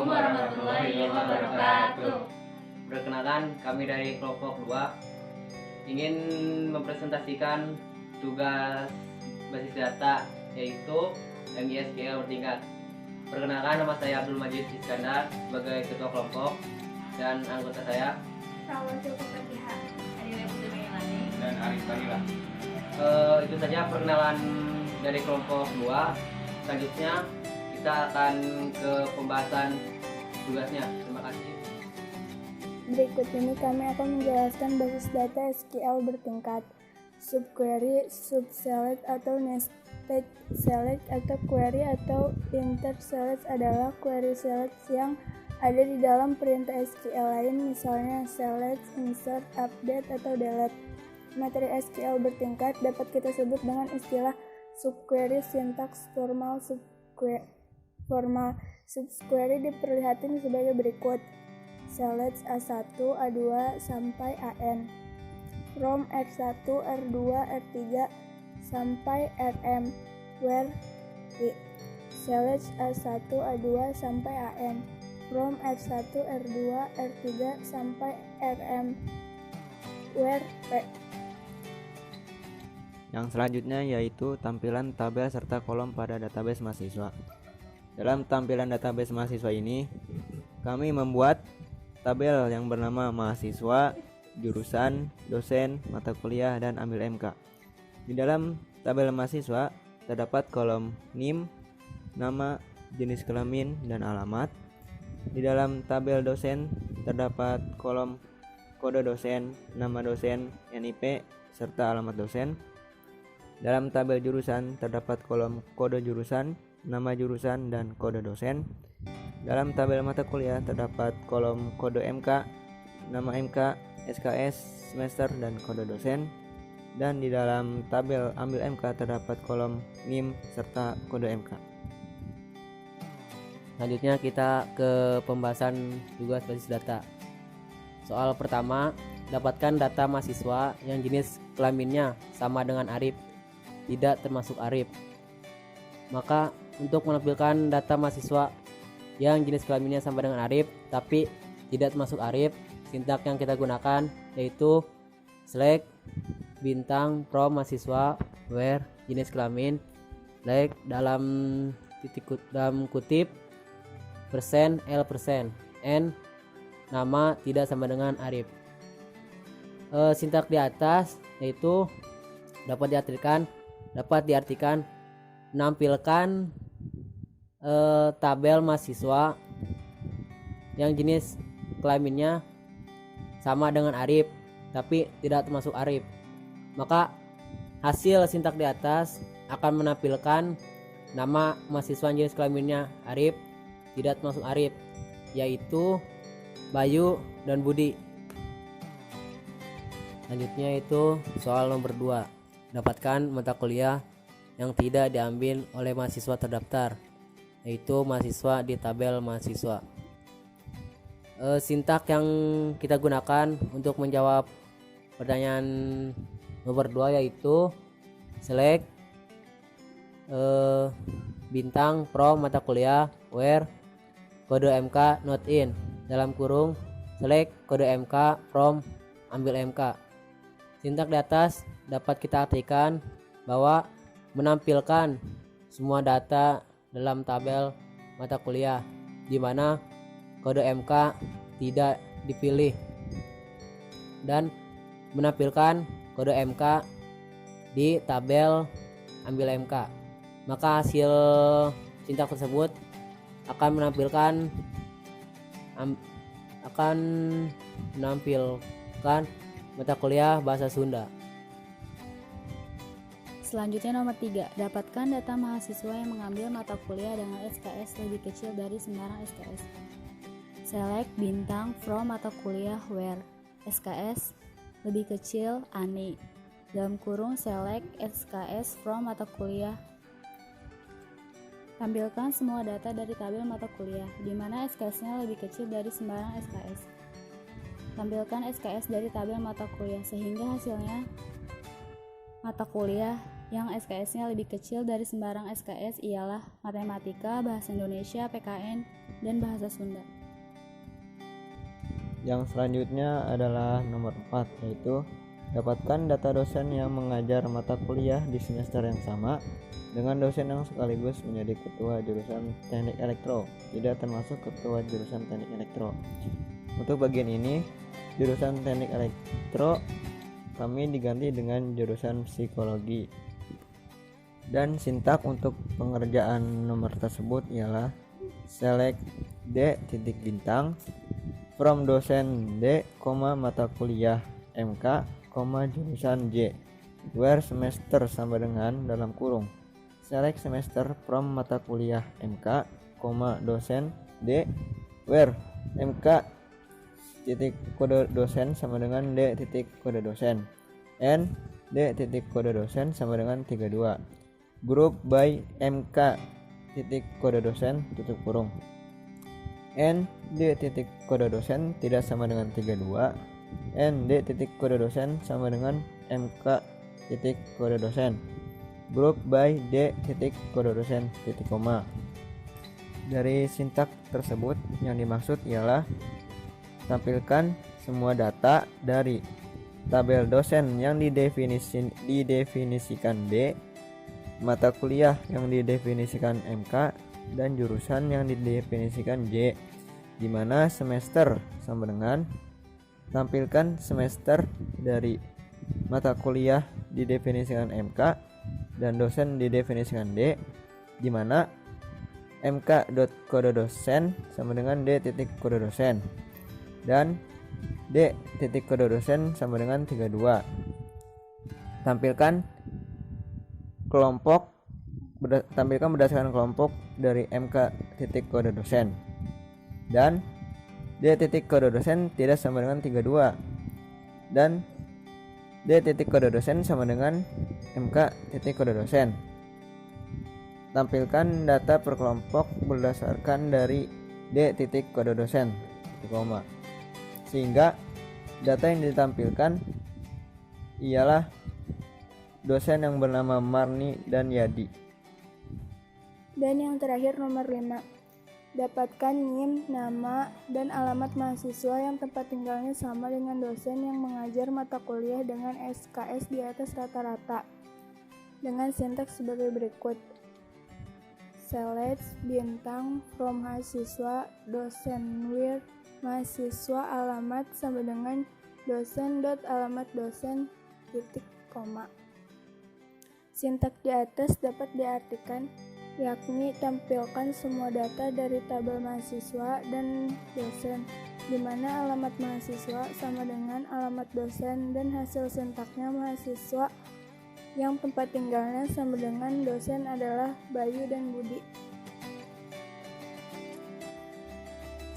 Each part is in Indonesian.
Assalamualaikum warahmatullahi wabarakatuh. Perkenalkan, kami dari kelompok 2 ingin mempresentasikan tugas basis data yaitu MISQL bertingkat. Perkenalkan, nama saya Abdul Majid Iskandar sebagai ketua kelompok dan anggota saya Dan Arif Kalila. Itu saja perkenalan dari kelompok 2. Selanjutnya kita akan ke pembahasan tugasnya. Terima kasih. Berikut ini kami akan menjelaskan basis data SQL bertingkat, subquery, subselect atau nested select, atau query atau interselect adalah query select yang ada di dalam perintah SQL lain, misalnya select, insert, update, atau delete. Materi SQL bertingkat dapat kita sebut dengan istilah subquery. Sintaks formal subquery diperlihatkan sebagai berikut: select A1, A2 sampai AN, from R1, R2, R3 sampai RM, where select A1, A2 sampai AN, from R1, R2, R3 sampai RM, where P. Yang selanjutnya yaitu tampilan tabel serta kolom pada database mahasiswa. Dalam tampilan database mahasiswa ini, kami membuat tabel yang bernama mahasiswa, jurusan, dosen, mata kuliah, dan ambil MK. Di dalam tabel mahasiswa terdapat kolom NIM, nama, jenis kelamin, dan alamat. Di dalam tabel dosen terdapat kolom kode dosen, nama dosen, NIP, serta alamat dosen. Dalam tabel jurusan terdapat kolom kode jurusan, nama jurusan, dan kode dosen. Dalam tabel mata kuliah terdapat kolom kode MK, nama MK, SKS, semester, dan kode dosen. Dan di dalam tabel ambil MK terdapat kolom NIM serta kode MK. Selanjutnya kita ke pembahasan tugas basis data. Soal pertama, dapatkan data mahasiswa yang jenis kelaminnya sama dengan Arif, tidak termasuk Arif. Maka untuk menampilkan data mahasiswa yang jenis kelaminnya sama dengan Arif tapi tidak termasuk Arif, sintak yang kita gunakan yaitu select bintang from mahasiswa where jenis kelamin like dalam kutip persen L persen N nama tidak sama dengan Arif. Sintak di atas yaitu dapat diartikan menampilkan tabel mahasiswa yang jenis kelaminnya sama dengan Arif tapi tidak termasuk Arif. Maka hasil sintak di atas akan menampilkan nama mahasiswa yang jenis kelaminnya Arif tidak termasuk Arif, yaitu Bayu dan Budi. Selanjutnya itu soal nomor 2. Dapatkan mata kuliah yang tidak diambil oleh mahasiswa terdaftar, yaitu mahasiswa di tabel mahasiswa. Sintak yang kita gunakan untuk menjawab pertanyaan nomor 2 yaitu select bintang from mata kuliah where kode MK not in, dalam kurung select kode MK from ambil MK. Sintak di atas dapat kita artikan bahwa menampilkan semua data dalam tabel mata kuliah di mana kode MK tidak dipilih dan menampilkan kode MK di tabel ambil MK. Maka hasil sintak tersebut akan menampilkan mata kuliah bahasa Sunda. Selanjutnya nomor 3, dapatkan data mahasiswa yang mengambil mata kuliah dengan SKS lebih kecil dari sembarang SKS. Select bintang from mata kuliah where SKS lebih kecil Ani, dalam kurung select SKS from mata kuliah. Tampilkan semua data dari tabel mata kuliah di mana SKS-nya lebih kecil dari sembarang SKS. Tampilkan SKS dari tabel mata kuliah sehingga hasilnya mata kuliah yang SKS-nya lebih kecil dari sembarang SKS ialah Matematika, Bahasa Indonesia, PKN, dan Bahasa Sunda. Yang selanjutnya adalah nomor 4, yaitu dapatkan data dosen yang mengajar mata kuliah di semester yang sama dengan dosen yang sekaligus menjadi ketua jurusan Teknik Elektro, tidak termasuk ketua jurusan Teknik Elektro. Untuk bagian ini, jurusan Teknik Elektro kami diganti dengan jurusan Psikologi. Dan sintak untuk pengerjaan nomor tersebut ialah select D titik bintang from dosen D, mata kuliah MK, jurusan J, where semester sama dengan dalam kurung select semester from mata kuliah MK, dosen D, where MK titik kode dosen sama dengan D titik kode dosen, and D titik kode dosen sama dengan 32, group by MK titik kode dosen tutup kurung, and D titik kode dosen tidak sama dengan 32, and D titik kode dosen sama dengan MK titik kode dosen, group by D titik kode dosen titik koma. Dari sintak tersebut yang dimaksud ialah tampilkan semua data dari tabel dosen yang didefinisikan D, mata kuliah yang didefinisikan MK, dan jurusan yang didefinisikan J, di mana semester sama dengan tampilkan semester dari mata kuliah didefinisikan MK dan dosen didefinisikan D, di mana mk.kode dosen sama dengan D titik kode dosen dan D titik kode dosen sama dengan 32. Tampilkan berdasarkan kelompok dari MK titik kode dosen, dan D titik kode dosen tidak sama dengan 32, dan D titik kode dosen sama dengan MK titik kode dosen. Tampilkan data per kelompok berdasarkan dari D titik kode dosen, sehingga data yang ditampilkan ialah dosen yang bernama Marni dan Yadi. Dan yang terakhir nomor 5, dapatkan NIM, nama, dan alamat mahasiswa yang tempat tinggalnya sama dengan dosen yang mengajar mata kuliah dengan SKS di atas rata-rata, dengan sintaks sebagai berikut. Select bintang from mahasiswa, dosen where mahasiswa, alamat sama dengan dosen dot alamat dosen titik koma. Sintak di atas dapat diartikan, yakni tampilkan semua data dari tabel mahasiswa dan dosen, di mana alamat mahasiswa sama dengan alamat dosen, dan hasil sintaknya mahasiswa yang tempat tinggalnya sama dengan dosen adalah Bayu dan Budi.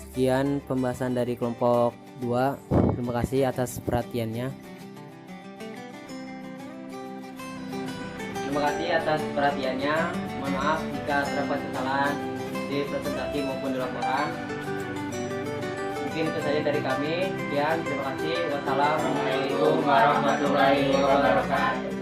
Sekian pembahasan dari kelompok 2. Terima kasih atas perhatiannya. Terima kasih atas perhatiannya. Mohon maaf jika terdapat kesalahan di presentasi maupun di laporan. Mungkin itu saja dari kami. Sekian, terima kasih. Wassalamualaikum warahmatullahi wabarakatuh.